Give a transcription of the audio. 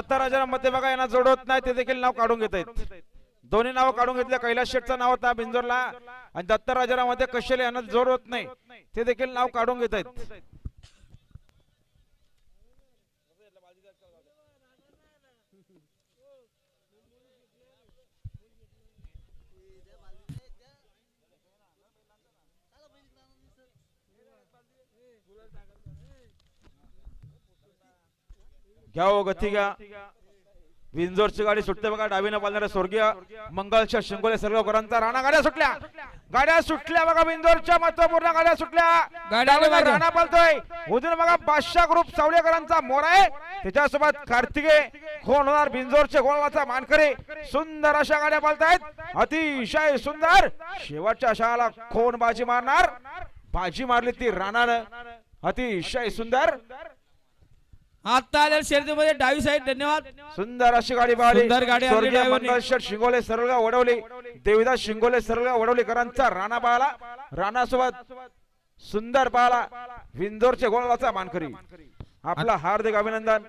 दत्ता राजामध्ये बघा यांना जोड होत नाही, ते देखील नाव काढून घेत आहेत. दोन्ही नाव काढून घेतले. कैलास शेठचं नाव होता बिंजोरला आणि दत्ता राजामध्ये कशेले यांना जोड होत नाही, ते देखील नाव काढून घेत आहेत. घ्या हो गती घ्या. विंजोरची गाडी सुटते बघा. डावीनं पालणाऱ्या स्वर्गीय मंगलच्या शिंगोले सर्वकरांचा राणा. गाड्या सुटल्या बघा. विंजोरच्या महत्वपूर्ण गाड्या सुटल्या. डावीनं राणा पालतोय. उजून बघा बादशाह ग्रुप सावळेकरांचा मोरा आहे. त्याच्यासोबत कार्तिके कोण होणार बिंजोरचे गोळाचा मानकरी. सुंदर अशा गाड्या पालतायत. अतिशय सुंदर. शेवटच्या शाळाला कोण बाजी मारणार. बाजी मारली ती राणानं. अतिशय सुंदर. आता आलेल्या शर्यतीमध्ये डावी साईड. धन्यवाद. सुंदर अशी गाडी पाहिली. स्वर्गीय मंगल शेठ शिंगोले सरळगाव वडवली. देवीदास शिंगोले सरळगाव वडवलीकरांचा राणा पाहला. राणा सोबत सुंदर पाहला. विंजोरचे गोळाचा मानकरी. आपला हार्दिक अभिनंदन.